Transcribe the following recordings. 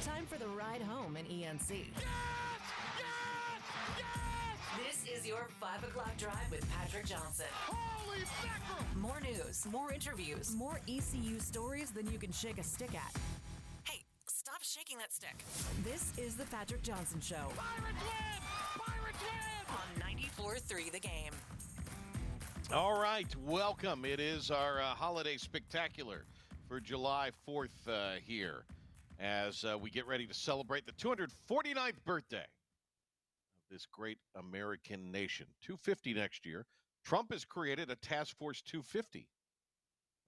Time for the ride home in ENC. This is your 5 o'clock drive with Patrick Johnson. Holy mackerel! More news, more interviews, more ECU stories than you can shake a stick at. Hey, stop shaking that stick. This is the Patrick Johnson Show. Pirates win! Pirates win! On 94.3 The Game. All right, welcome. It is our holiday spectacular for July 4th here as we get ready to celebrate the 249th birthday of this great American nation. 250 next year. Trump has created a Task Force 250.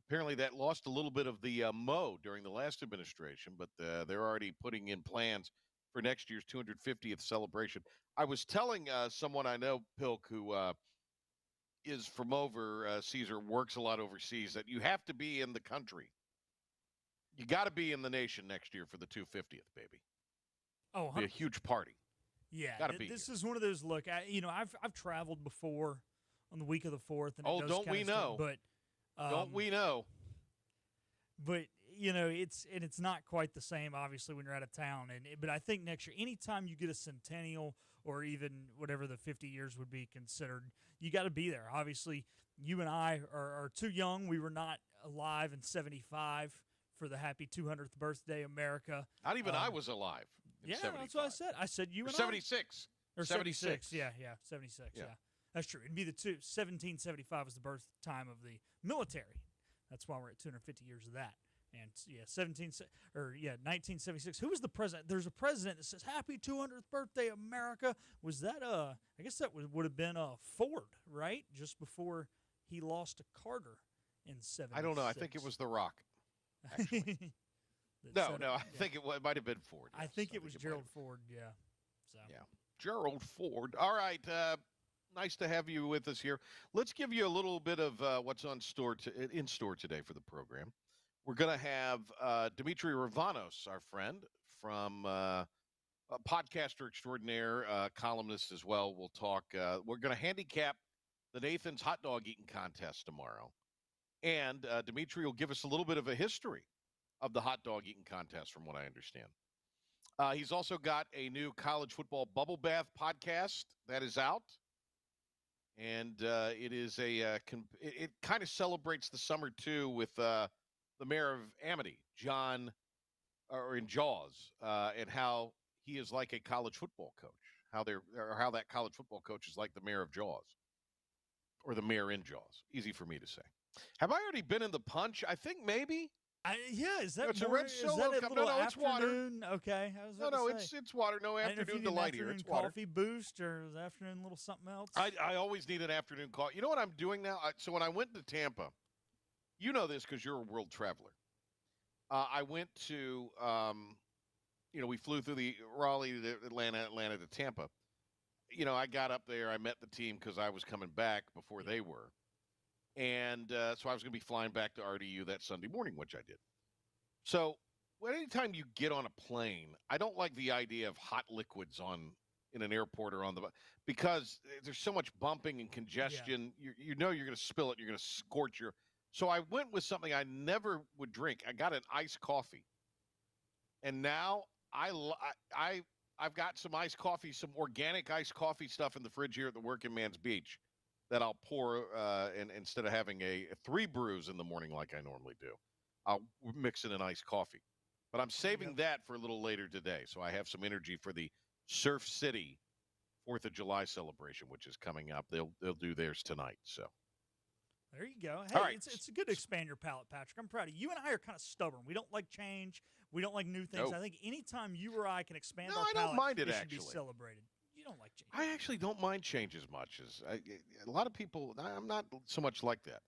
Apparently that lost a little bit of the mo during the last administration, but they're already putting in plans for next year's 250th celebration. I was telling someone I know, Pilk, who is from overseas or works a lot overseas, that you have to be in the country. You got to be in the nation next year for the 250th, baby. Oh, be a huge party. Yeah, Gotta be this here. is one of those. Look, I've traveled before on the week of the 4th, and don't we know? But don't we know? But it's not quite the same, obviously, when you're out of town. But I think next year, anytime you get a centennial or even whatever the 50 years would be considered, you got to be there. Obviously, you and I are too young. We were not alive in '75 for the happy 200th birthday, America. Not even I was alive. In 75. That's what I said. I said you or and 76. Or 76. 76. Yeah, 76. Yeah. Yeah. That's true. It'd be 1775 was the birth time of the military. That's why we're at 250 years of that. And 1976. Who was the president? There's a president that says "Happy 200th birthday, America." Was that I guess that would have been Ford, right? Just before he lost to Carter in '76. I don't know. I think it was The Rock. Actually. No. I think it might have been Ford. I think it was Gerald Ford. Yeah. So. Yeah, Gerald Ford. All right. Nice to have you with us here. Let's give you a little bit of what's in store today for the program. We're going to have Demtri Ravanos, our friend, from a podcaster extraordinaire, columnist as well. We'll talk. We're going to handicap the Nathan's hot dog eating contest tomorrow. And Demtri will give us a little bit of a history of the hot dog eating contest, from what I understand. He's also got a new college football bubble bath podcast that is out. And it is it kind of celebrates the summer, too, with the mayor of Amity, Jaws, and how he is like a college football coach, how that college football coach is like the mayor of Jaws, or the mayor in Jaws. Easy for me to say. Have I already been in the punch? I think maybe. Is that it's more, a red solo cup? No, it's water. Okay. It's water. No afternoon delight here. It's water. Coffee boost or is afternoon a little something else? I always need an afternoon coffee. You know what I'm doing now? So when I went to Tampa, you know this because you're a world traveler. I went to, we flew through the Raleigh to Atlanta to Tampa. I got up there. I met the team because I was coming back before they were. And so I was going to be flying back to RDU that Sunday morning, which I did. So anytime you get on a plane, I don't like the idea of hot liquids in an airport or because there's so much bumping and congestion. Yeah. You're going to spill it. You're going to scorch your. So I went with something I never would drink. I got an iced coffee, and now I've got some iced coffee, some organic iced coffee stuff in the fridge here at the Working Man's Beach that I'll pour, and instead of having a 3 brews in the morning like I normally do, I'll mix in an iced coffee. But I'm saving that for a little later today, so I have some energy for the Surf City 4th of July celebration, which is coming up. They'll do theirs tonight. So there you go. Hey, right. It's good to expand your palate, Patrick. I'm proud of you. You and I are kind of stubborn. We don't like change. We don't like new things. Nope. I think anytime you or I can expand our I palate, don't mind it should be actually. Celebrated. You don't like change. I actually don't mind change as much as a lot of people. I'm not so much like that.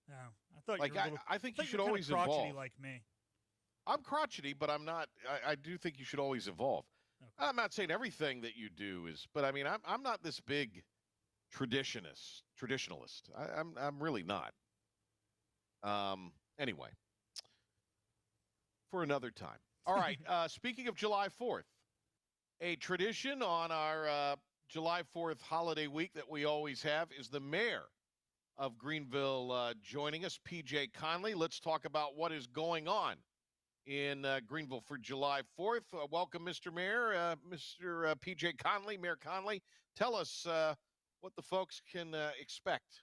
No, I thought like you were a little, I think you should kind always of crotchety evolve. like me. I'm crotchety, but I'm not. I do think you should always evolve. Okay. I'm not saying everything that you do is, but I mean, I'm not this big traditionalist. I'm really not. Anyway, for another time. All right. Speaking of July 4th, a tradition on our July 4th holiday week that we always have is the mayor of Greenville joining us, PJ Connelly. Let's talk about what is going on in Greenville for July 4th. Welcome, Mr. Mayor, Mr. PJ Connelly, Mayor Connelly. Tell us what the folks can expect.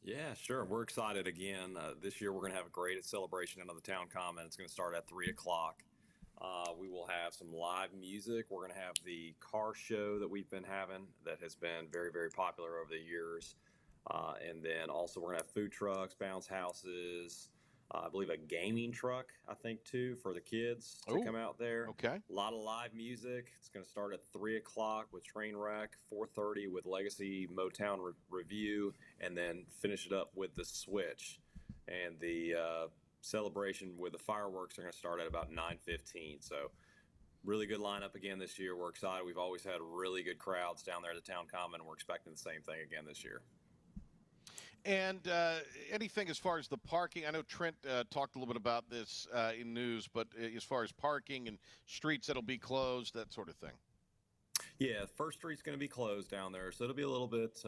Yeah, sure. We're excited again. This year, we're going to have a great celebration out of the town common. It's going to start at 3 o'clock. We will have some live music. We're going to have the car show that we've been having that has been very, very popular over the years. And then also, we're going to have food trucks, bounce houses, I believe a gaming truck, I think, too, for the kids to come out there. Okay. A lot of live music. It's going to start at 3 o'clock with Trainwreck, 4:30 with Legacy Motown Review, and then finish it up with the Switch. And the celebration with the fireworks are going to start at about 9:15. So really good lineup again this year. We're excited. We've always had really good crowds down there at the Town Common, and we're expecting the same thing again this year. And anything as far as the parking? I know Trent talked a little bit about this in news, but as far as parking and streets that'll be closed, that sort of thing. Yeah, First Street's going to be closed down there, so it'll be a little bit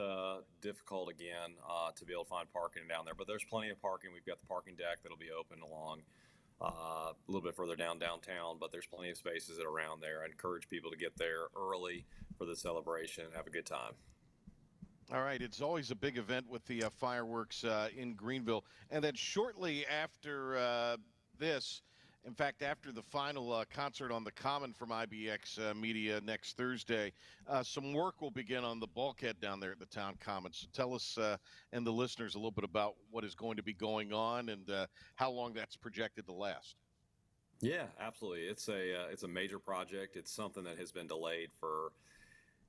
difficult again to be able to find parking down there. But there's plenty of parking. We've got the parking deck that'll be open along a little bit further downtown, but there's plenty of spaces around there. I encourage people to get there early for the celebration and have a good time. All right, it's always a big event with the fireworks in Greenville. And then shortly after this, in fact, after the final concert on the Common from IBX Media next Thursday, some work will begin on the bulkhead down there at the Town Common. So tell us and the listeners a little bit about what is going to be going on and how long that's projected to last. Yeah, absolutely. It's a major project. It's something that has been delayed for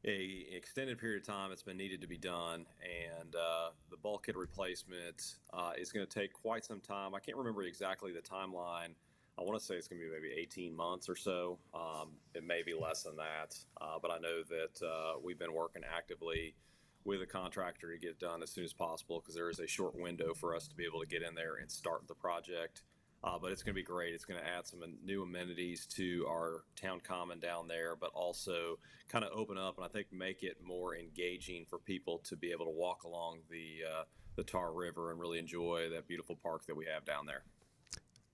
a extended period of time. It's been needed to be done, and the bulkhead replacement is going to take quite some time. I can't remember exactly the timeline. I want to say it's going to be maybe 18 months or so. It may be less than that, but I know that we've been working actively with a contractor to get it done as soon as possible because there is a short window for us to be able to get in there and start the project. But it's going to be great. It's going to add some new amenities to our town common down there, but also kind of open up and I think make it more engaging for people to be able to walk along the Tar River and really enjoy that beautiful park that we have down there.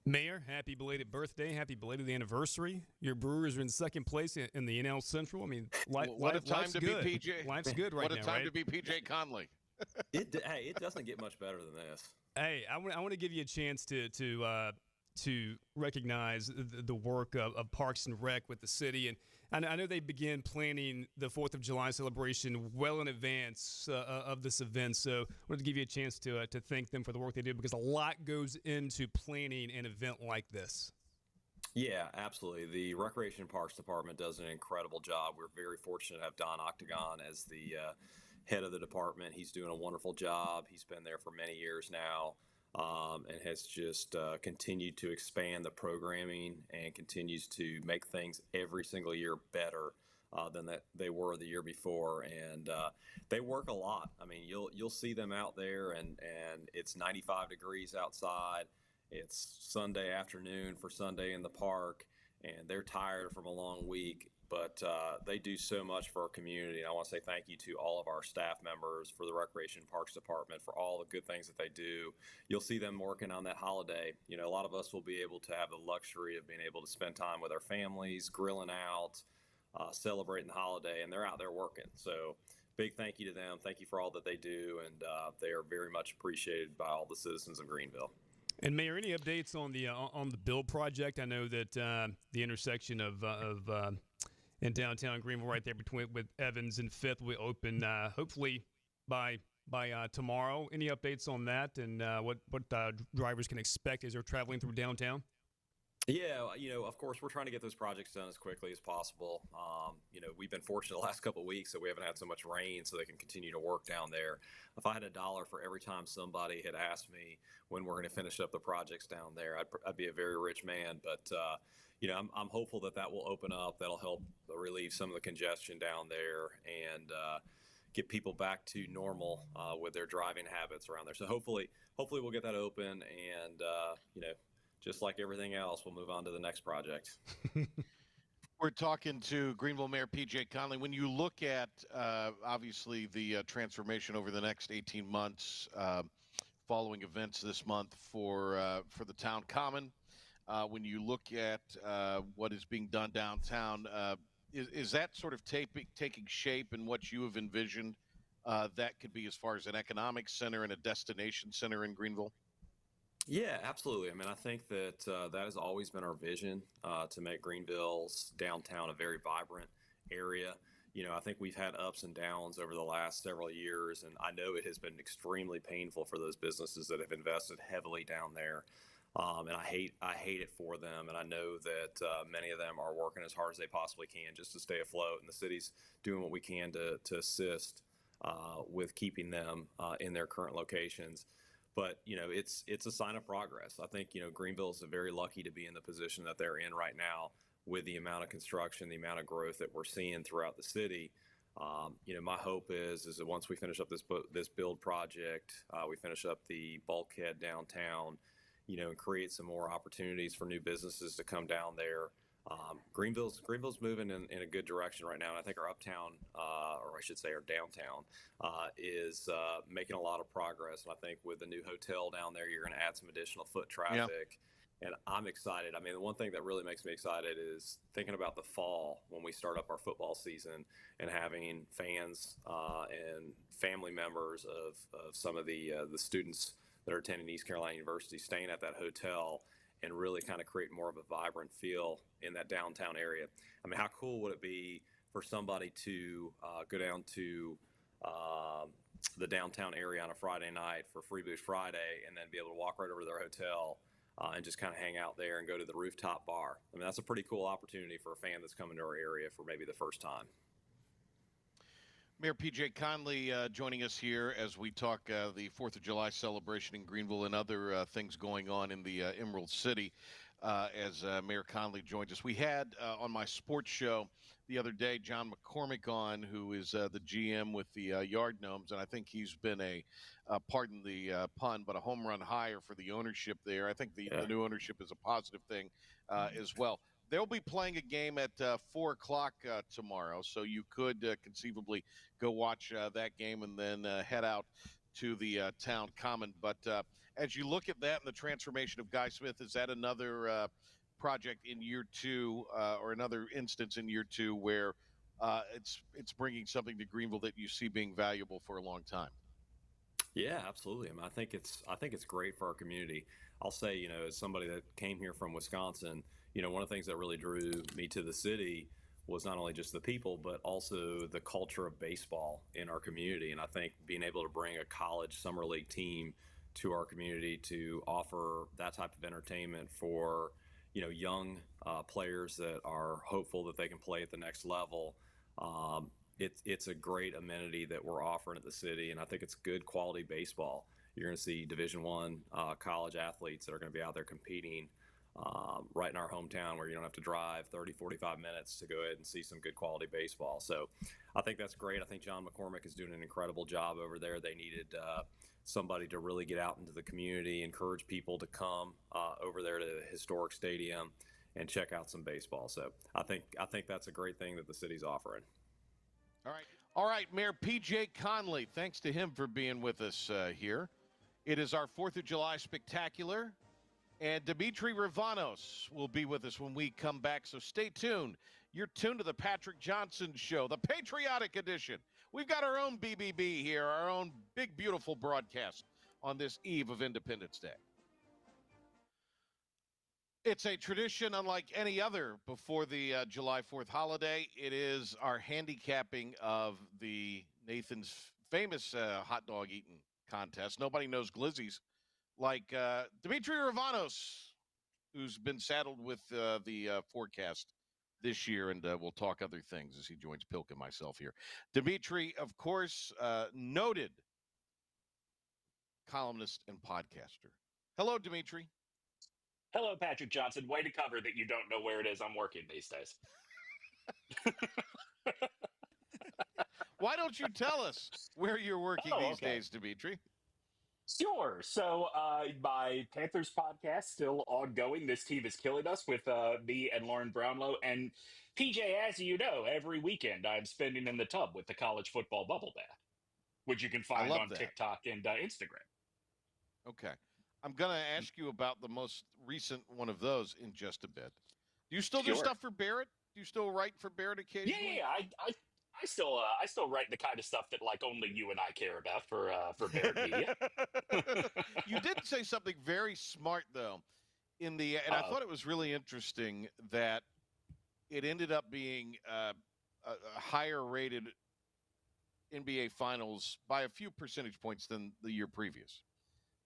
Mayor, happy belated birthday, happy belated anniversary. Your Brewers are in second place in the NL Central. I mean, what a time to good. be PJ. Life's good right now, What a time right? to be PJ Connelly. Hey, it doesn't get much better than this. Hey, I want to give you a chance to recognize the work of Parks and Rec with the city, and I know they began planning the 4th of July celebration well in advance of this event. So I wanted to give you a chance to thank them for the work they did because a lot goes into planning an event like this. Yeah, absolutely. The Recreation and Parks Department does an incredible job. We're very fortunate to have Don Octagon as the head of the department. He's doing a wonderful job. He's been there for many years now and has just continued to expand the programming and continues to make things every single year better than that they were the year before. And they work a lot. I mean, you'll see them out there and it's 95 degrees outside. It's Sunday afternoon for Sunday in the park, and they're tired from a long week, but they do so much for our community. And I want to say thank you to all of our staff members for the Recreation Parks Department for all the good things that they do. You'll see them working on that holiday. You know, a lot of us will be able to have the luxury of being able to spend time with our families, grilling out, celebrating the holiday, and they're out there working. So big thank you to them. Thank you for all that they do, and they are very much appreciated by all the citizens of Greenville. And Mayor, any updates on the build project? I know that the intersection of in downtown Greenville, right there between with Evans and Fifth, will open hopefully by tomorrow. Any updates on that and what drivers can expect as they're traveling through downtown? Yeah, you know, of course, we're trying to get those projects done as quickly as possible. You know, we've been fortunate the last couple of weeks that we haven't had so much rain, so they can continue to work down there. If I had $1 for every time somebody had asked me when we're going to finish up the projects down there, I'd be a very rich man. But you know, I'm hopeful that will open up. That'll help relieve some of the congestion down there and get people back to normal with their driving habits around there. So hopefully we'll get that open, and you know, just like everything else, we'll move on to the next project. We're talking to Greenville Mayor P.J. Connelly. When you look at, obviously, the transformation over the next 18 months following events this month for the town common, when you look at what is being done downtown. Is that sort of taking shape in what you have envisioned that could be as far as an economic center and a destination center in Greenville? Yeah, absolutely. I mean, I think that that has always been our vision to make Greenville's downtown a very vibrant area. I think we've had ups and downs over the last several years, and I know it has been extremely painful for those businesses that have invested heavily down there. And I hate it for them, and I know that many of them are working as hard as they possibly can just to stay afloat, and the city's doing what we can to assist with keeping them in their current locations. But it's a sign of progress. I think Greenville is very lucky to be in the position that they're in right now with the amount of construction, the amount of growth that we're seeing throughout the city. My hope is that once we finish up this build project, we finish up the bulkhead downtown, and create some more opportunities for new businesses to come down there. Greenville's moving in a good direction right now, and I think our uptown, or I should say our downtown, is making a lot of progress. And I think with the new hotel down there, you're going to add some additional foot traffic. And I'm excited. I mean, the one thing that really makes me excited is thinking about the fall when we start up our football season and having fans and family members of some of the students that are attending East Carolina University staying at that hotel and really kind of create more of a vibrant feel in that downtown area. I mean, how cool would it be for somebody to go down to the downtown area on a Friday night for Free Booze Friday and then be able to walk right over to their hotel and just kind of hang out there and go to the rooftop bar? I mean, that's a pretty cool opportunity for a fan that's coming to our area for maybe the first time. Mayor P.J. Connelly joining us here as we talk the 4th of July celebration in Greenville and other things going on in the Emerald City as Mayor Connelly joins us. We had on my sports show the other day John McCormick on, who is the GM with the Yard Gnomes, and I think he's been pardon the pun, but a home run hire for the ownership there. I think the new ownership is a positive thing as well. They'll be playing a game at 4 o'clock tomorrow, so you could conceivably go watch that game and then head out to the town common. But as you look at that and the transformation of Guy Smith, is that another project in year two or another instance in year two where it's bringing something to Greenville that you see being valuable for a long time? Yeah, absolutely. I mean, I think it's great for our community. I'll say, as somebody that came here from Wisconsin, one of the things that really drew me to the city was not only just the people, but also the culture of baseball in our community. And I think being able to bring a college summer league team to our community to offer that type of entertainment for, young players that are hopeful that they can play at the next level. It's a great amenity that we're offering at the city, and I think it's good quality baseball. You're going to see Division I college athletes that are going to be out there competing right in our hometown, where you don't have to drive 30, 45 minutes to go ahead and see some good quality baseball. So I think that's great. I think John McCormick is doing an incredible job over there. They needed somebody to really get out into the community, encourage people to come over there to the historic stadium and check out some baseball. So I think that's a great thing that the city's offering. All right, Mayor P.J. Connelly, thanks to him for being with us here. It is our 4th of July spectacular, and Demtri Ravanos will be with us when we come back, so stay tuned. You're tuned to the Patrick Johnson Show, the Patriotic Edition. We've got our own BBB here, our own big, beautiful broadcast on this eve of Independence Day. It's a tradition unlike any other before the July 4th holiday. It is our handicapping of the Nathan's famous hot dog eating contest. Nobody knows glizzies like Demtri Ravanos, who's been saddled with the forecast this year, and we'll talk other things as he joins Pilk and myself here. Demtri, of course, noted columnist and podcaster. Hello, Demtri. Hello, Patrick Johnson. Way to cover that you don't know where it is I'm working these days. Why don't you tell us where you're working these days, Demtri? Sure. So my Panthers podcast still ongoing. This team is killing us with me and Lauren Brownlow. And PJ, as you know, every weekend I'm spending in the tub with the college football bubble bath, which you can find on TikTok and Instagram. Okay. I'm going to ask you about the most recent one of those in just a bit. Do you still do Sure. stuff for Barrett? Do you still write for Barrett occasionally? Yeah. I still write the kind of stuff that like only you and I care about for Barrett Media. You did say something very smart though, and I thought it was really interesting that it ended up being a higher rated NBA Finals by a few percentage points than the year previous,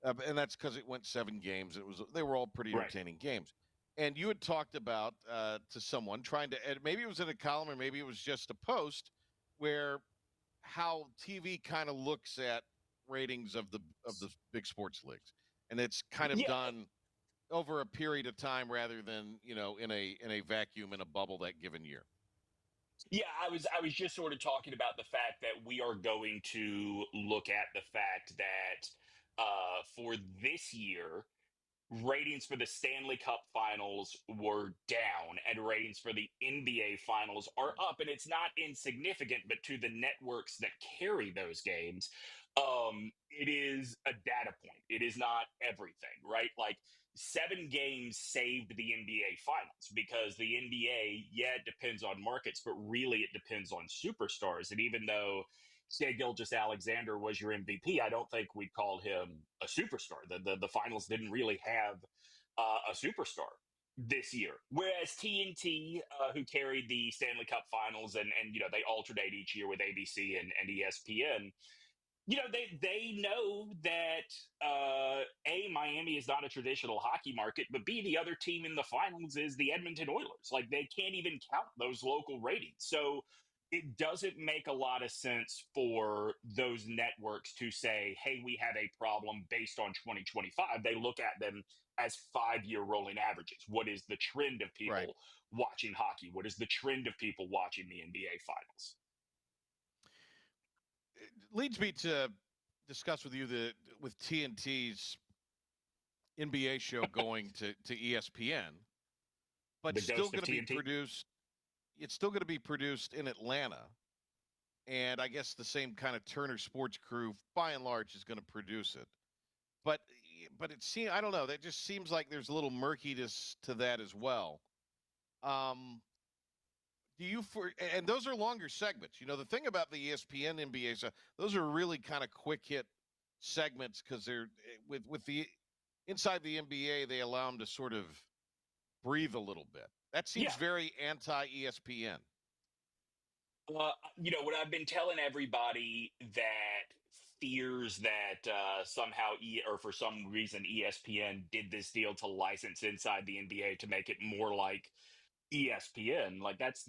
and that's because it went 7 games. They were all pretty entertaining games. And you had talked about to someone trying to, maybe it was in a column or maybe it was just a post, where how TV kind of looks at ratings of the big sports leagues, and it's kind of done over a period of time rather than in a vacuum in a bubble that given year. Yeah, I was just sort of talking about the fact that we are going to look at the fact that for this year, ratings for the Stanley Cup Finals were down, and ratings for the NBA Finals are up, and it's not insignificant. But to the networks that carry those games, it is a data point. It is not everything, right? Like 7 games saved the NBA Finals because the NBA, it depends on markets, but really it depends on superstars. And even though Shai Gilgeous-Alexander was your MVP, I don't think we'd call him a superstar. The finals didn't really have a superstar this year. Whereas TNT, who carried the Stanley Cup Finals, and they alternate each year with ABC and ESPN. They know that Miami is not a traditional hockey market, but B, the other team in the finals is the Edmonton Oilers. Like, they can't even count those local ratings. So it doesn't make a lot of sense for those networks to say, hey, we have a problem based on 2025. They look at them as 5-year rolling averages. What is the trend of people watching hockey? What is the trend of people watching the NBA Finals? Leads me to discuss with you with TNT's NBA show going to ESPN, but still going to be produced. It's still going to be produced in Atlanta, and I guess the same kind of Turner Sports crew, by and large, is going to produce it. But it seems, I don't know. That just seems like there's a little murkiness to that as well. And those are longer segments. The thing about the ESPN NBA, so those are really kind of quick hit segments because they're with the inside the NBA, they allow them to sort of breathe a little bit. That seems very anti-ESPN. What I've been telling everybody that fears that somehow or for some reason ESPN did this deal to license inside the NBA to make it more like ESPN, like that's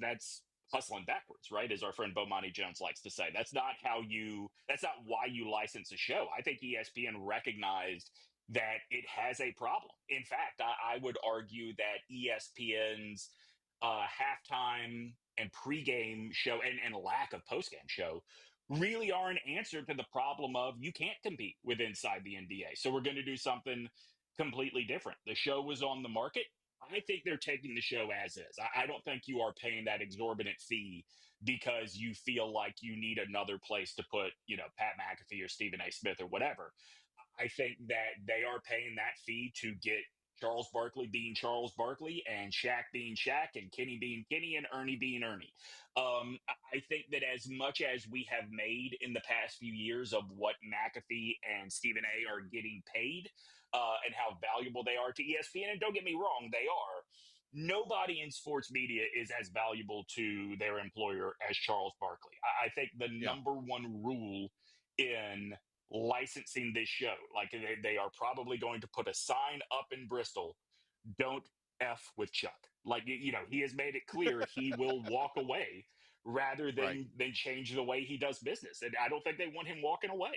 hustling backwards, right? As our friend Bomani Jones likes to say. That's not why you license a show. I think ESPN recognized that it has a problem. In fact, I would argue that ESPN's halftime and pregame show and lack of postgame show really are an answer to the problem of you can't compete with inside the NBA. So we're going to do something completely different. The show was on the market. I think they're taking the show as is. I don't think you are paying that exorbitant fee because you feel like you need another place to put, Pat McAfee or Stephen A. Smith or whatever. I think that they are paying that fee to get Charles Barkley being Charles Barkley and Shaq being Shaq and Kenny being Kenny and Ernie being Ernie. I think that as much as we have made in the past few years of what McAfee and Stephen A. are getting paid and how valuable they are to ESPN, and don't get me wrong, they are. Nobody in sports media is as valuable to their employer as Charles Barkley. I think the number one rule in licensing this show, like they are probably going to put a sign up in Bristol, don't F with Chuck. Like, he has made it clear he will walk away rather than change the way he does business. And I don't think they want him walking away.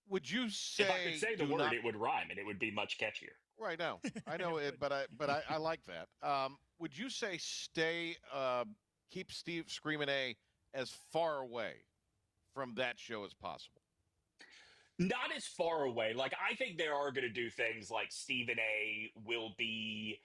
Would you say, if I could say the word, it would rhyme and it would be much catchier. Right now, I know it, but I like that. Would you say keep Steve Screamin' A as far away from that show as possible? Not as far away. Like, I think they are going to do things like Stephen A. will be,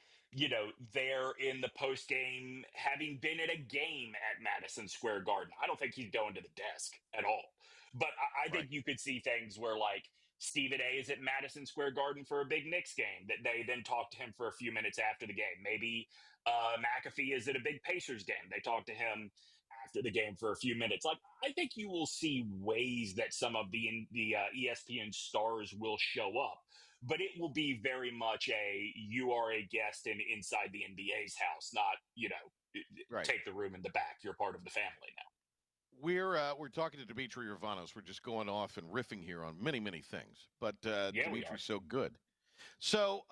there in the post game, having been at a game at Madison Square Garden. I don't think he's going to the desk at all. But I think you could see things where, like, Stephen A is at Madison Square Garden for a big Knicks game that they then talk to him for a few minutes after the game. Maybe McAfee is at a big Pacers game. They talk to him after the game for a few minutes. Like, I think you will see ways that some of the ESPN stars will show up, but it will be very much you are a guest inside the NBA's house, not, Right. take the room in the back. You're part of the family now. We're talking to Demtri Ravanos. We're just going off and riffing here on many, many things. But Dimitri's so good. So,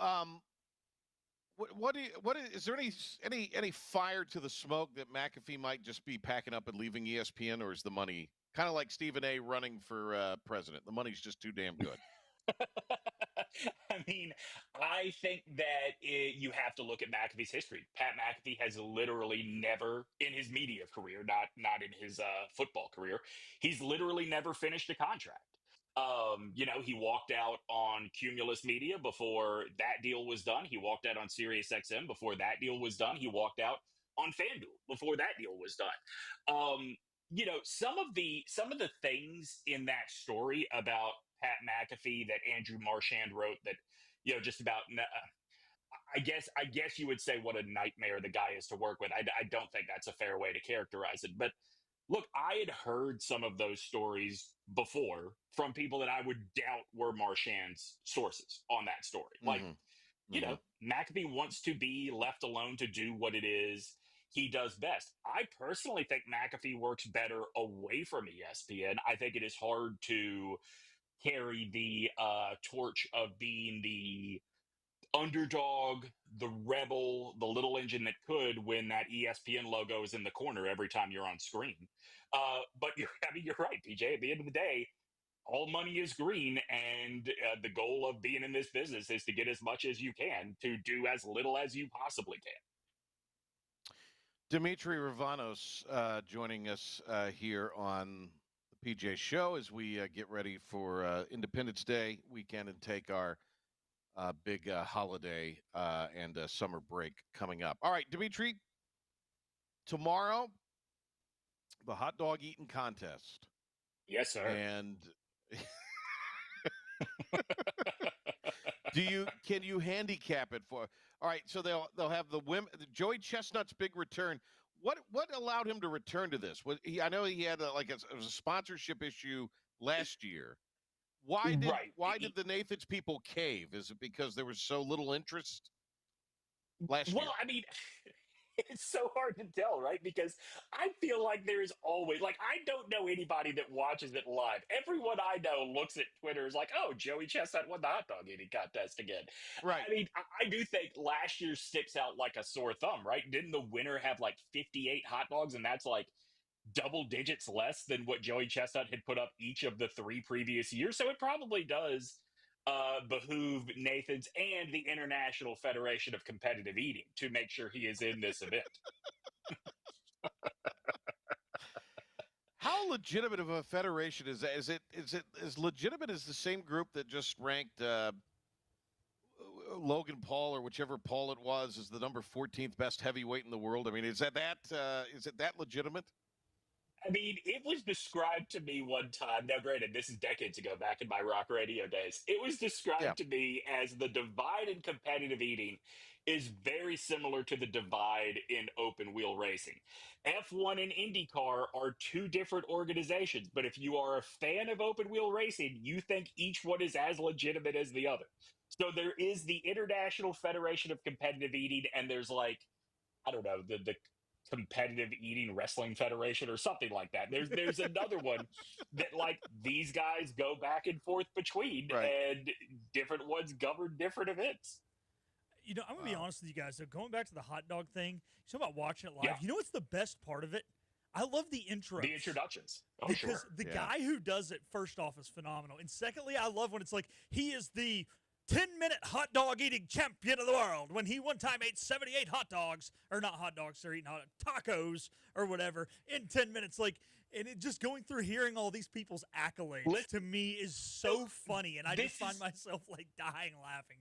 is there any fire to the smoke that McAfee might just be packing up and leaving ESPN, or is the money kind of like Stephen A running for president? The money's just too damn good. I mean, I think that you have to look at McAfee's history. Pat McAfee has literally never, in his media career, not in his football career, he's literally never finished a contract. He walked out on Cumulus Media before that deal was done. He walked out on SiriusXM before that deal was done. He walked out on FanDuel before that deal was done. Some of the things in that story about Pat McAfee that Andrew Marchand wrote that, just about, I guess you would say what a nightmare the guy is to work with. I don't think that's a fair way to characterize it. But look, I had heard some of those stories before from people that I would doubt were Marchand's sources on that story. Like, McAfee wants to be left alone to do what it is he does best. I personally think McAfee works better away from ESPN. I think it is hard to carry the torch of being the underdog, the rebel, the little engine that could, when that ESPN logo is in the corner every time you're on screen. But you're right, PJ. At the end of the day, all money is green, and the goal of being in this business is to get as much as you can to do as little as you possibly can. Demtri Ravanos joining us here on the PJ Show as we get ready for Independence Day weekend and take our big holiday and summer break coming up. All right, Demtri, tomorrow, the hot dog eating contest. Yes, sir. And can you handicap it for? All right, so they'll have the women. Joey Chestnut's big return. What allowed him to return to this? I know he had a sponsorship issue last year. Why did the Nathans people cave? Is it because there was so little interest last year? Well, I mean, it's so hard to tell, right? Because I feel like there's always, I don't know anybody that watches it live. Everyone I know looks at Twitter is like, oh, Joey Chestnut won the hot dog eating contest again. Right. I mean, I do think last year sticks out like a sore thumb, right? Didn't the winner have 58 hot dogs, and that's double digits less than what Joey Chestnut had put up each of the 3 previous years? So it probably does behoove Nathan's and the International Federation of Competitive Eating to make sure he is in this event. How legitimate of a federation is that? Is it as legitimate as the same group that just ranked Logan Paul, or whichever Paul it was, as the number 14th best heavyweight in the world? I mean, is it that legitimate? I mean, it was described to me one time. Now, granted, this is decades ago, back in my rock radio days. It was described to me as the divide in competitive eating is very similar to the divide in open wheel racing. F1 and IndyCar are 2 different organizations, but if you are a fan of open wheel racing, you think each one is as legitimate as the other. So there is the International Federation of Competitive Eating, and there's I don't know, the Competitive Eating Wrestling Federation or something like that. There's another one that these guys go back and forth between, and different ones govern different events. I'm going to be honest with you guys. So going back to the hot dog thing, you talk about watching it live. Yeah. You know what's the best part of it? I love the intros. The introductions. Oh, because the guy who does it, first off, is phenomenal. And secondly, I love when it's he is the 10-minute hot dog eating champion of the world, when he one time ate 78 hot dogs, or not hot dogs, they're eating tacos or whatever in 10 minutes. And it just going through hearing all these people's accolades to me is so funny. And I just find myself dying laughing.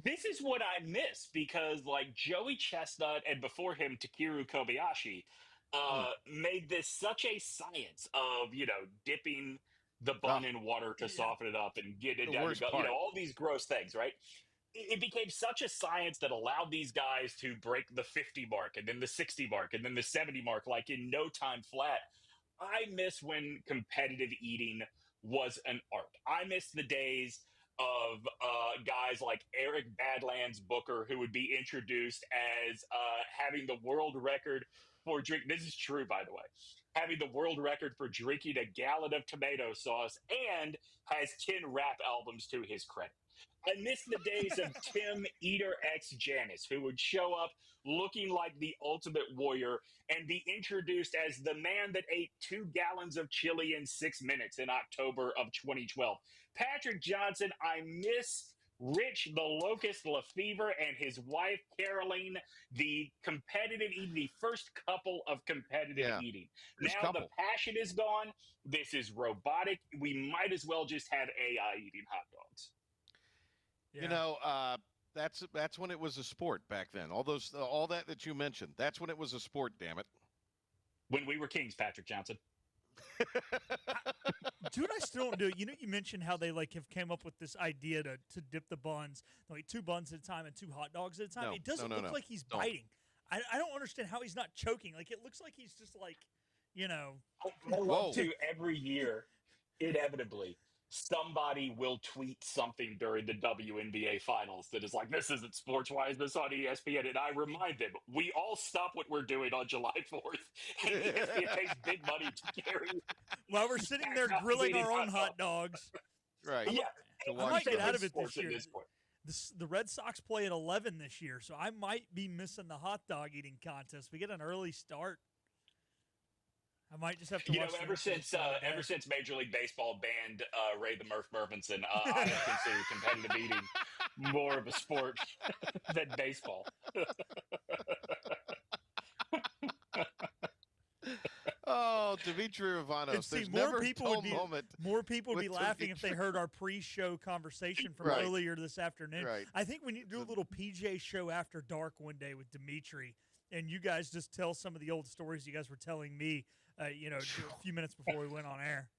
This is what I miss, because Joey Chestnut and before him Takeru Kobayashi made this such a science of dipping the bun in water to soften it up and get it The down worst your gut. part. All these gross things, right? It became such a science that allowed these guys to break the 50 mark and then the 60 mark and then the 70 mark, like in no time flat. I miss when competitive eating was an art. I miss the days of guys like Eric Badlands Booker, who would be introduced as having the world record for drink. This is true, by the way. Having the world record for drinking a gallon of tomato sauce and has 10 rap albums to his credit. I miss the days of Tim Eater X Janis, who would show up looking like the ultimate warrior and be introduced as the man that ate 2 gallons of chili in 6 minutes in October of 2012. Patrick Johnson, I miss Rich the Locust Lefevre and his wife Caroline, the competitive eating, the first couple of competitive eating. First Now couple. the passion is gone. This is robotic. We might as well just have AI eating hot dogs. Yeah. You know, that's when it was a sport back then. All that you mentioned. That's when it was a sport. Damn it. When we were kings, Patrick Johnson. Dude, I still don't do it. You know, you mentioned how they have came up with this idea to dip the buns, like 2 buns at a time and 2 hot dogs at a time. No, It doesn't no, look no. like he's Don't. biting. I don't understand how he's not choking. Like, it looks like he's just I love to every year, inevitably, somebody will tweet something during the WNBA finals that is like, this isn't sports. Why is this on ESPN? And I remind them, we all stop what we're doing on July 4th. And ESPN pays big money to carry. while we're sitting there grilling our own hot dogs. Right. Yeah. To I watch might get them. out of it this Sports at year. this point. The Red Sox play at 11 this year, so I might be missing the hot dog eating contest. We get an early start. I might just have to watch. Ever since Major League Baseball banned Ray the Murph Murfinson, I have considered competitive eating more of a sport than baseball. Oh, Demtri Ravanos. And see, There's more never people a would dull be moment. more people would be with laughing if they Demtri. heard our pre-show conversation from Right. earlier this afternoon. Right. I think we need to do a little PJ show after dark one day with Demtri, and you guys just tell some of the old stories you guys were telling me. A few minutes before we went on air.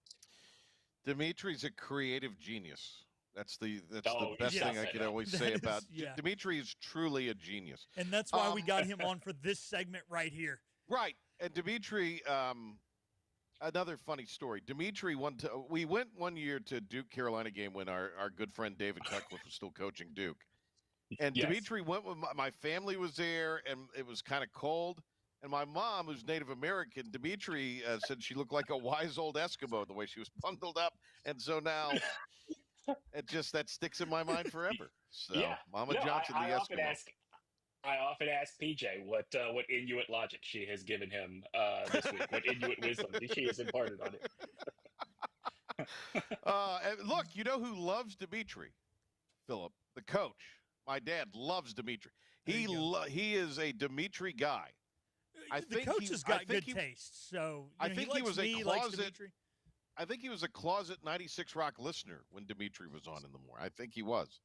Demtri's a creative genius. That's the Oh, best yes, thing I I can know. always That say is- about yeah. Demtri is truly a genius. And that's why we got him on for this segment right here. Right. And Demtri, another funny story. Demtri, we went one year to Duke Carolina game when our good friend David Cutcliffe was still coaching Duke. And Yes. Demtri went with my family was there, and it was kind of cold. And my mom, who's Native American, Demtri, said she looked like a wise old Eskimo the way she was bundled up. And so now that sticks in my mind forever. So Mama Johnson, the Eskimo. I often ask PJ what Inuit logic she has given him this week, what Inuit wisdom she has imparted on it. And look, you know who loves Demtri? Philip, the coach. My dad loves Demtri. He is a Demtri guy. The coach has got good taste, so I think he was a likes closet. Demtri. I think he was a closet 96 Rock listener when Demtri was on in the morning. I think he was.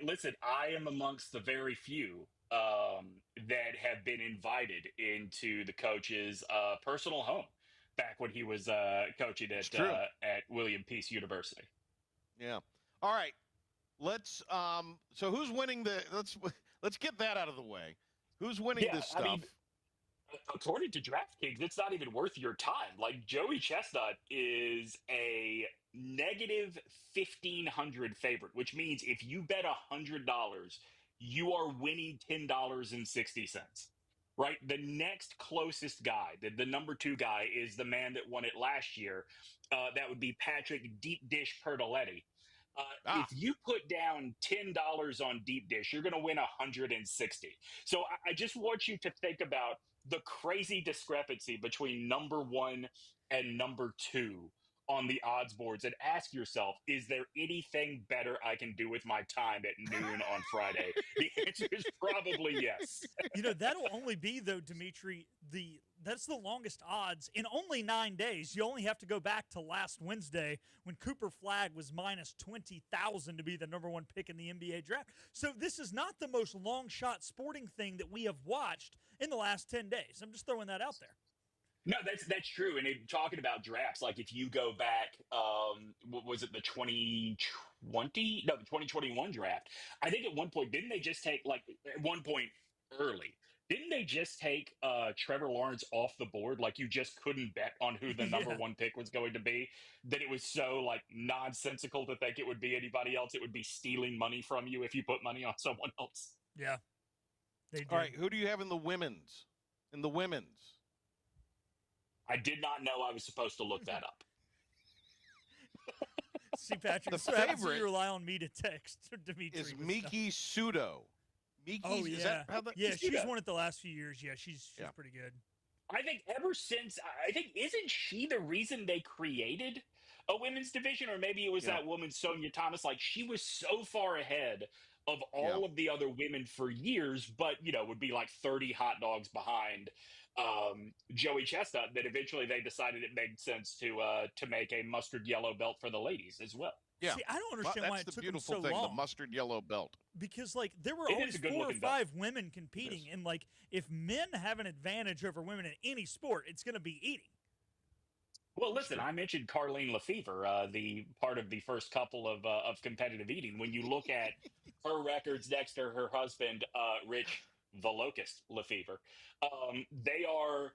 Listen, I am amongst the very few that have been invited into the coach's personal home back when he was coaching at William Peace University. Yeah. All right. Let's. So who's winning the? Let's get that out of the way. Who's winning this stuff? I mean, according to DraftKings, it's not even worth your time. Like, Joey Chestnut is a negative 1,500 favorite, which means if you bet $100, you are winning $10.60. Right? The next closest guy, the number 2 guy, is the man that won it last year. That would be Patrick Deep Dish Pertoletti. If you put down $10 on Deep Dish, you're going to win 160. So I just want you to think about the crazy discrepancy between number 1 and number 2 on the odds boards and ask yourself, is there anything better I can do with my time at noon on Friday? The answer is probably yes. That'll only be, though, Demtri, that's the longest odds in only 9 days. You only have to go back to last Wednesday when Cooper Flagg was minus 20,000 to be the number 1 pick in the NBA draft. So this is not the most long shot sporting thing that we have watched in the last 10 days. I'm just throwing that out there. No, that's true. And talking about drafts, like if you go back, what was it, the 2020? No, the 2021 draft. I think at one point, didn't they just take, like, at one point early, didn't they just take Trevor Lawrence off the board? Like, you just couldn't bet on who the number Yeah. one pick was going to be. That it was so, like, nonsensical to think it would be anybody else. It would be stealing money from you if you put money on someone else. Yeah. They did. All right, who do you have in the women's? I did not know I was supposed to look that up. See, Patrick, The so happens favorite you rely on me to text Demtri. Is with Miki Sudo. Miki, stuff. Oh, yeah. is that how the, Yeah, she's Sudo. won it the last few years. Yeah, she's Yeah. pretty good. I think ever since, isn't she the reason they created a women's division? Or maybe it was Yeah. that woman, Sonia Thomas. Like, she was so far ahead of all of the other women for years, but, would be like 30 hot dogs behind Joey Chestnut, that eventually they decided it made sense to make a mustard yellow belt for the ladies as well. Yeah. See, I don't understand That's why it the took them beautiful so thing, long. the mustard yellow belt. Because, like, there were It is always a good 4 or looking belt. 5 women competing, and, like, if men have an advantage over women in any sport, it's going to be eating. Well, listen, I mentioned Carlene Lefevre, the part of the first couple of competitive eating. When you look at her records next to her husband, Rich the Locust Lefevre, they are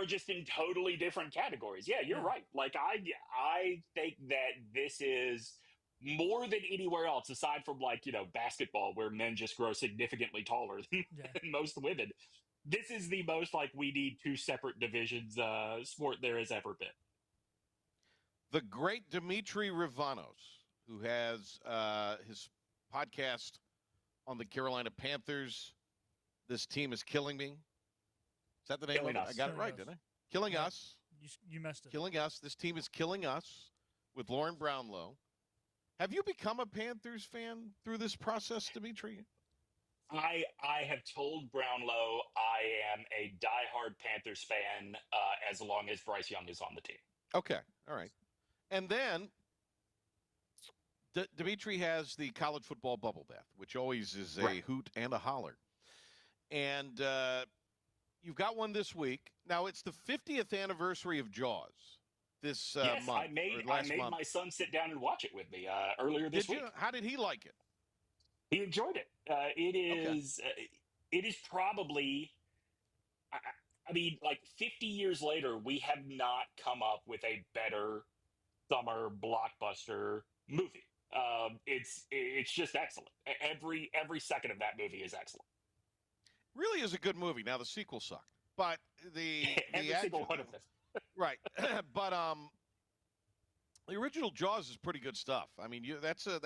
just in totally different categories. Yeah, you're right. Like, I think that this is more than anywhere else, aside from, like, basketball, where men just grow significantly taller than most women. This is the most, like, we need 2 separate divisions sport there has ever been. The great Demtri Ravanos, who has his podcast on the Carolina Panthers. This team is killing me. Is that the name Killing of it? Us. I got it Killing right, Us. didn't I? Killing Yeah. Us. You messed it. Killing Us. This team is killing us with Lauren Brownlow. Have you become a Panthers fan through this process, Demtri? I have told Brownlow I am a diehard Panthers fan as long as Bryce Young is on the team. Okay. All right. And then Demtri has the college football bubble bath, which always is a hoot and a holler. And you've got one this week. Now, it's the 50th anniversary of Jaws this Yes, month. I made month. my son sit down and watch it with me earlier this week. How did he like it? He enjoyed it. It is probably, I mean, like 50 years later, we have not come up with a better summer blockbuster movie. It's just excellent. Every second of that movie is excellent. Really is a good movie. Now, the sequel sucked, but Every single one of them. Right. But the original Jaws is pretty good stuff. I mean, that's a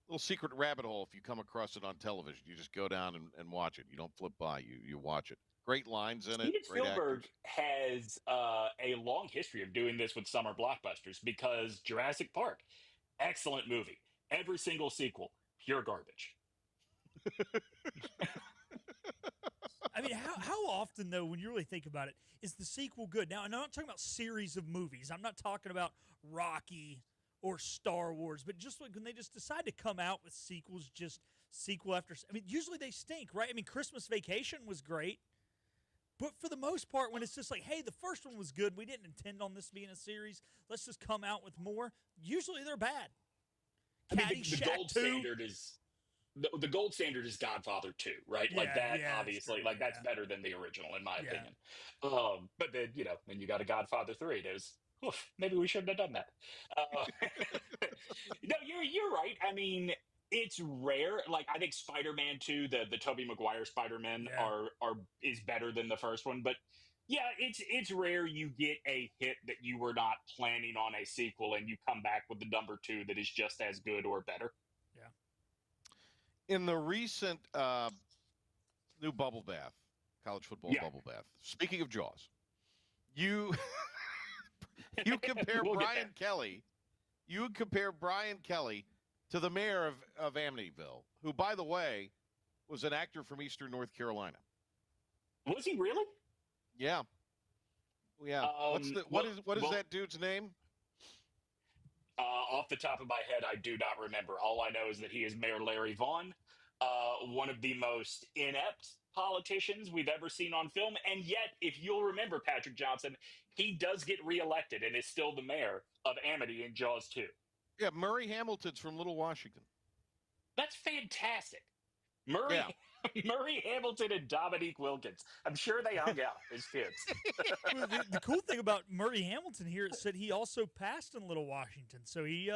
little secret rabbit hole if you come across it on television. You just go down and watch it. You don't flip by. You watch it. Great lines in it. Steven Great Spielberg actors. has a long history of doing this with summer blockbusters, because Jurassic Park, excellent movie. Every single sequel, pure garbage. I mean, how often, though, when you really think about it, is the sequel good? Now, I'm not talking about series of movies. I'm not talking about Rocky or Star Wars, but just like when they just decide to come out with sequels, just sequel after. I mean, usually they stink, right? I mean, Christmas Vacation was great, but for the most part, when it's just like, hey, the first one was good, we didn't intend on this being a series, let's just come out with more. Usually they're bad. I mean, the Caddyshack gold 2. standard is the gold standard is Godfather 2, right? Like that, obviously, like that's better than the original, in my opinion. But then, when you got a Godfather 3, there's, maybe we shouldn't have done that. No, you're right. I mean, it's rare. Like, I think Spider-Man 2, the Tobey Maguire Spider-Man is better than the first one, but yeah, it's rare you get a hit that you were not planning on a sequel and you come back with the number 2 that is just as good or better. In the recent new bubble bath, college football bubble bath, speaking of Jaws, you compare Brian Kelly to the mayor of Amityville, who, by the way, was an actor from Eastern North Carolina. Was he really? Yeah. Yeah. What is that dude's name? Off the top of my head, I do not remember. All I know is that he is Mayor Larry Vaughn. one of the most inept politicians we've ever seen on film. And yet, if you'll remember Patrick Johnson, he does get reelected and is still the mayor of Amity in Jaws 2. Yeah, Murray Hamilton's from Little Washington. That's fantastic. Murray, Yeah. Murray Hamilton and Dominique Wilkins. I'm sure they hung out as kids. Well, the cool thing about Murray Hamilton here, it said he also passed in Little Washington, so he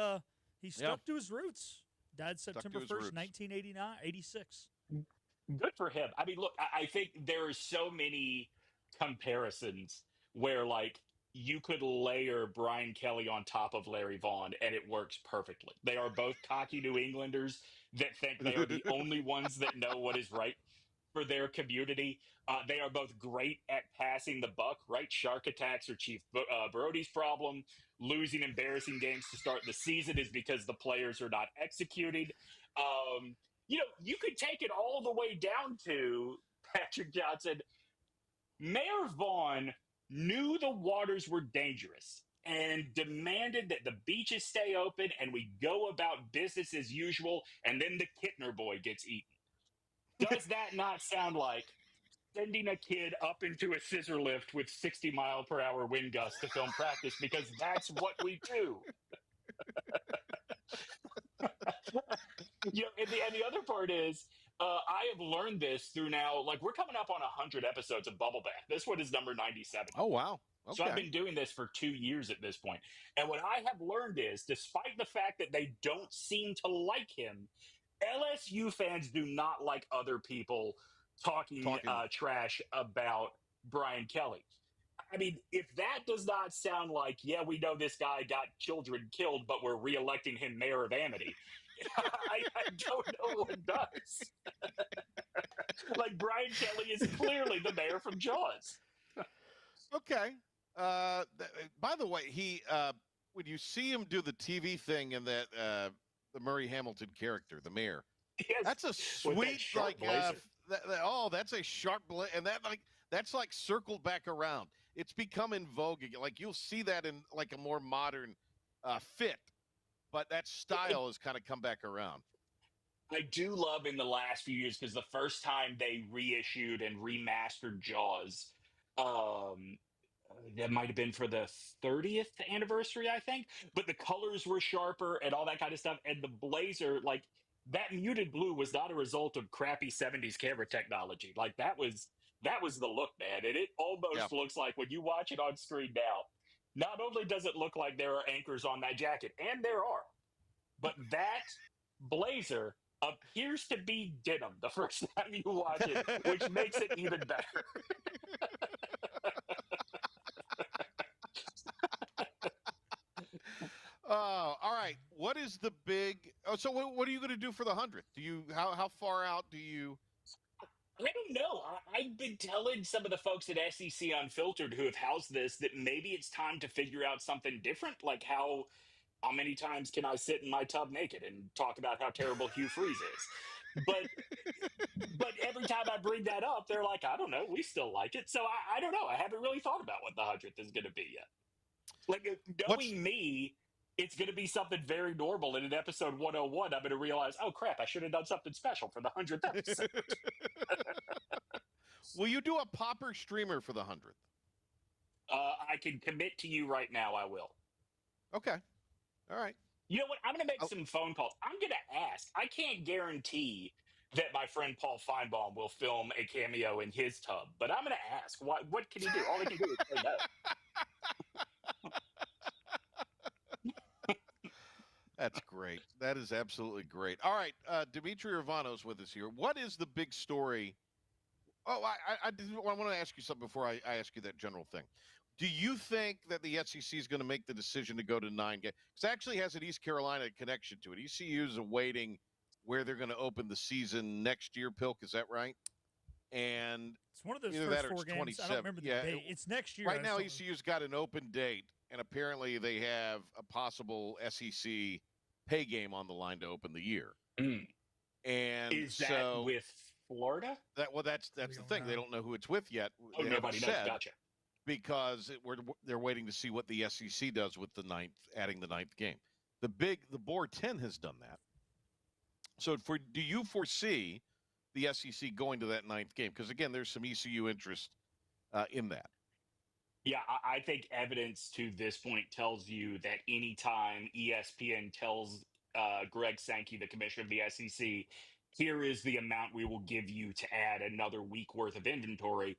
stuck to his roots. Died September 1st, 1986. Good for him. I mean, look, I think there are so many comparisons where, like, you could layer Brian Kelly on top of Larry Vaughn, and it works perfectly. They are both cocky New Englanders that think they are the only ones that know what is right for their community. They are both great at passing the buck, right? Shark attacks are Chief Brody's problem. Losing embarrassing games to start the season is because the players are not executing. You know, you could take it all the way down to Patrick Johnson. Mayor Vaughn knew the waters were dangerous and demanded that the beaches stay open and we go about business as usual, and then the Kittner boy gets eaten. Does that not sound like sending a kid up into a scissor lift with 60-mile-per-hour wind gusts to film practice? Because that's what we do. You know, and the other part is, I have learned this through now, like, we're coming up on 100 episodes of Bubble Bath. This one is number 97. Oh, wow. Okay. So I've been doing this for 2 years at this point. And what I have learned is, despite the fact that they don't seem to like him, LSU fans do not like other people talking. Trash about Brian Kelly. I mean, if that does not sound like, yeah, we know this guy got children killed, but we're reelecting him mayor of Amity, I don't know what does. Like, Brian Kelly is clearly the mayor from Jaws. Okay. By the way, he when you see him do the TV thing in that the Murray Hamilton character, the mayor, that's a sweet that's a sharp blazer, and that's like circled back around. It's become in vogue again. Like, you'll see that in like a more modern fit, but that style has kind of come back around. I do love in the last few years, because the first time they reissued and remastered Jaws, that might have been for the 30th anniversary, I think. But the colors were sharper and all that kind of stuff. And the blazer, like, that muted blue was not a result of crappy 70s camera technology. Like, that was the look, man. And it almost looks like, when you watch it on screen now, not only does it look like there are anchors on that jacket, and there are, but that blazer appears to be denim the first time you watch it, which makes it even better. All right. What is the big? Oh, so what are you going to do for the 100th? Do you how far out do you? I don't know. I've been telling some of the folks at SEC Unfiltered who have housed this that maybe it's time to figure out something different. Like, how many times can I sit in my tub naked and talk about how terrible Hugh Freeze is? But every time I bring that up, they're like, I don't know, we still like it. So I don't know. I haven't really thought about what the 100th is going to be yet. Like, knowing me, it's going to be something very normal. And in episode 101, I'm going to realize, oh, crap, I should have done something special for the 100th episode. Will you do a popper streamer for the 100th? I can commit to you right now, I will. Okay. All right. You know what? I'm going to make some phone calls. I'm going to ask. I can't guarantee that my friend Paul Feinbaum will film a cameo in his tub, but I'm going to ask. What can he do? All he can do is say no. That's great. That is absolutely great. All right, Demtri Ravanos with us here. What is the big story? Oh, I want to ask you something before I ask you that general thing. Do you think that the SEC is going to make the decision to go to 9 games? Because it actually has an East Carolina connection to it. ECU is awaiting where they're going to open the season next year, Pilk. Is that right? And it's one of those either first that or four it's games. I don't remember the date. It's next year. Right now, ECU's got an open date, and apparently they have a possible SEC pay game on the line to open the year. Mm. And is that with Florida? That's the thing. They don't know who it's with yet. Oh, nobody knows. Gotcha. Because they're waiting to see what the SEC does with the ninth, adding the 9th game. The board 10 has done that. So do you foresee the SEC going to that ninth game? Because again, there's some ECU interest in that. Yeah, I think evidence to this point tells you that anytime ESPN tells Greg Sankey, the commissioner of the SEC, here is the amount we will give you to add another week worth of inventory,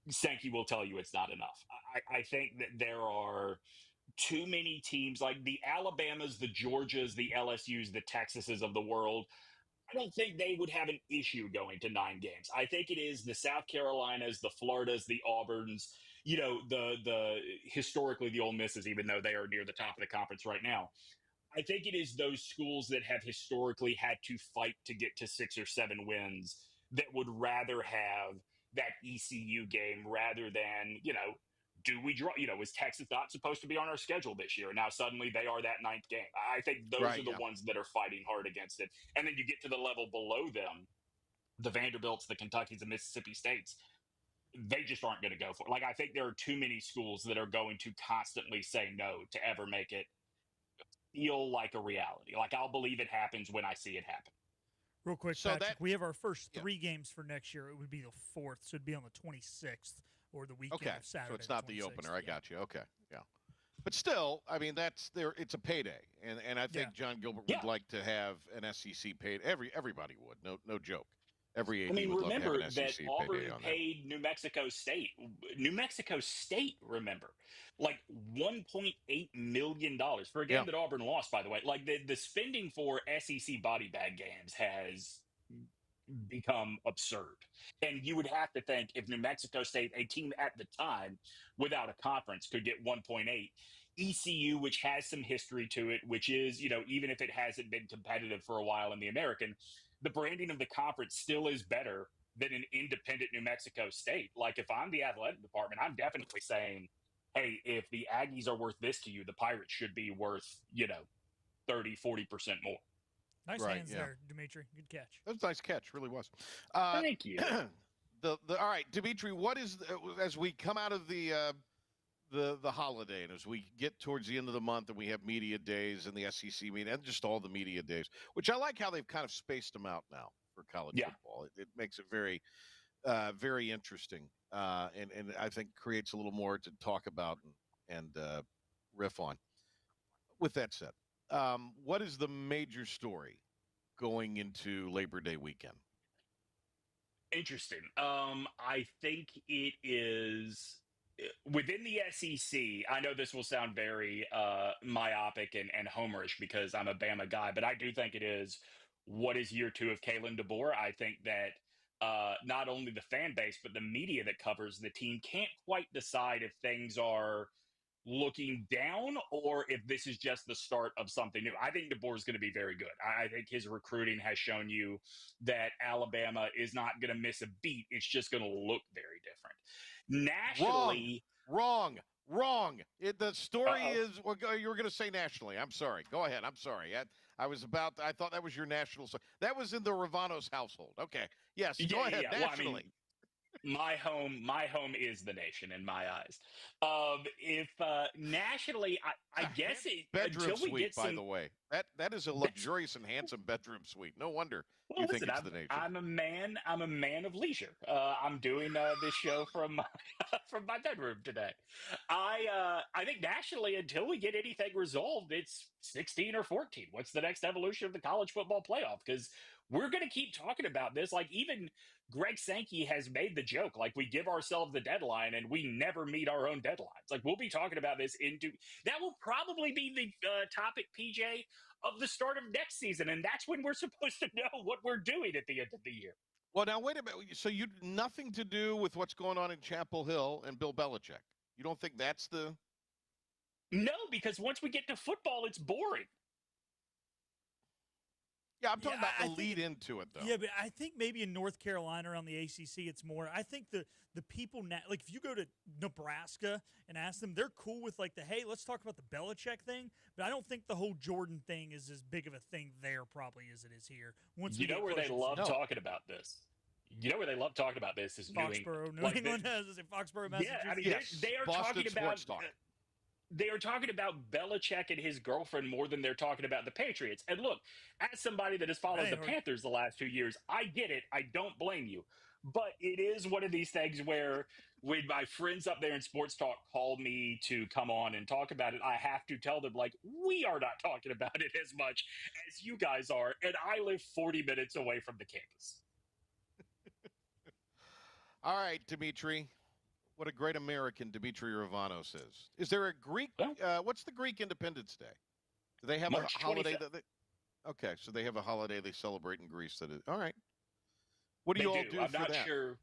Sankey will tell you it's not enough. I think that there are too many teams like the Alabamas, the Georgias, the LSUs, the Texases of the world. I don't think they would have an issue going to 9 games. I think it is the South Carolinas, the Floridas, the Auburns, the historically the Ole Misses, even though they are near the top of the conference right now. I think it is those schools that have historically had to fight to get to 6 or 7 wins that would rather have that ECU game rather than, do we draw? Was Texas not supposed to be on our schedule this year? Now suddenly they are that 9th game. I think those are the ones that are fighting hard against it. And then you get to the level below them, the Vanderbilts, the Kentuckys, the Mississippi States. They just aren't going to go for it. Like, I think there are too many schools that are going to constantly say no to ever make it feel like a reality. Like, I'll believe it happens when I see it happen. Real quick, so Patrick, we have our first 3 games for next year. It would be the 4th, so it'd be on the 26th or the weekend of Saturday. So it's not the opener. I got you. Okay, yeah. But still, I mean, it's a payday, and I think John Gilbert would like to have an SEC paid. Everybody would. No joke. Every AD would love to have an SEC that Auburn payday on paid New Mexico State. New Mexico State, remember, like $1.8 million for a game that Auburn lost, by the way. Like the spending for SEC body bag games has become absurd. And you would have to think if New Mexico State, a team at the time without a conference, could get 1.8, ECU, which has some history to it, which is, even if it hasn't been competitive for a while in the American, the branding of the conference still is better than an independent New Mexico State. Like, if I'm the athletic department, I'm definitely saying, hey, if the Aggies are worth this to you, the Pirates should be worth, 30, 40% more. Nice hands there, Demtri. Good catch. That was a nice catch. Really was. Thank you. All right, Demtri, what is, as we come out of the holiday and as we get towards the end of the month and we have media days and the SEC meeting and just all the media days, which I like how they've kind of spaced them out now for college football. It makes it very, very interesting and I think creates a little more to talk about and riff on. With that said, what is the major story going into Labor Day weekend? Interesting. I think it is within the SEC. I know this will sound very myopic and homerish because I'm a Bama guy, but I do think it is what is year 2 of Kalen DeBoer. I think that not only the fan base, but the media that covers the team can't quite decide if things are looking down or if this is just the start of something new. I think DeBoer is going to be very good. I think his recruiting has shown you that Alabama is not going to miss a beat. It's just going to look very different. Nationally, wrong. The story is, well, you were going to say nationally. I'm sorry. Go ahead. I'm sorry. I thought that was your national. That was in the Ravanos household. Okay. Yes. Go ahead. Nationally. Well, my home is the nation in my eyes. If nationally, I guess it bedroom until we suite. get some, by the way, that is a luxurious and handsome bedroom suite. No wonder you think it's the nation. I'm a man of leisure. I'm doing this show from from my bedroom today. I think nationally, until we get anything resolved, it's 16 or 14. What's the next evolution of the college football playoff? Because we're going to keep talking about this. Like, even Greg Sankey has made the joke, like, we give ourselves the deadline and we never meet our own deadlines. Like, we'll be talking about this that will probably be the topic, PJ, of the start of next season. And that's when we're supposed to know what we're doing at the end of the year. Well, now, wait a minute. So you nothing to do with what's going on in Chapel Hill and Bill Belichick? You don't think that's the... No, because once we get to football, it's boring. Yeah, I'm talking about the lead into it, though. Yeah, but I think maybe in North Carolina or on the ACC, it's more. I think the people now, like, if you go to Nebraska and ask them, they're cool with, like, hey, let's talk about the Belichick thing. But I don't think the whole Jordan thing is as big of a thing there probably as it is here. You know where they love talking about this? You know where they love talking about this is Foxborough, New England. New England has Foxborough, Massachusetts. Yeah, I mean, they are Boston talking about. they are talking about Belichick and his girlfriend more than they're talking about the Patriots. And look, as somebody that has followed the Panthers the last 2 years, I get it. I don't blame you. But it is one of these things where when my friends up there in sports talk call me to come on and talk about it, I have to tell them, like, we are not talking about it as much as you guys are. And I live 40 minutes away from the campus. All right, Demtri. What a great American Demtri Ravanos is. Is there a Greek? What's the Greek Independence Day? Do they have March a holiday 25th. that they? Okay, so they have a holiday they celebrate in Greece. That is all right. What do you all do I'm for not that? sure.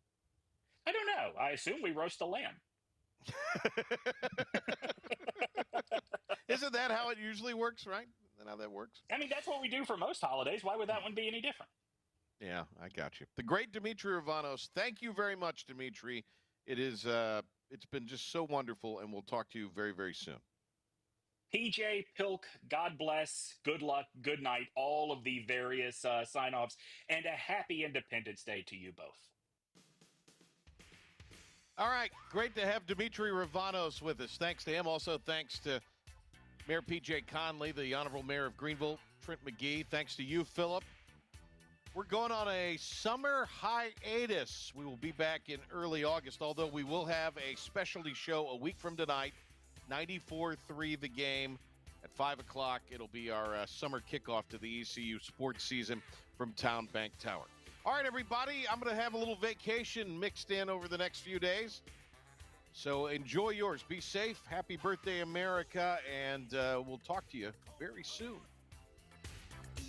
I don't know. I assume we roast a lamb. Isn't that how it usually works? Right? Isn't that how that works? I mean, that's what we do for most holidays. Why would that one be any different? Yeah, I got you. The great Demtri Ravanos. Thank you very much, Demtri. It is. It's been just so wonderful, and we'll talk to you very, very soon. PJ, Pilk, God bless, good luck, good night, all of the various sign-offs, and a happy Independence Day to you both. All right, great to have Demtri Ravanos with us. Thanks to him. Also, thanks to Mayor P.J. Connelly, the Honorable Mayor of Greenville, Trent McGee. Thanks to you, Philip. We're going on a summer hiatus. We will be back in early August, although we will have a specialty show a week from tonight, 94.3 The Game at 5 o'clock. It'll be our summer kickoff to the ECU sports season from Town Bank Tower. All right, everybody, I'm going to have a little vacation mixed in over the next few days. So enjoy yours. Be safe. Happy birthday, America. And we'll talk to you very soon.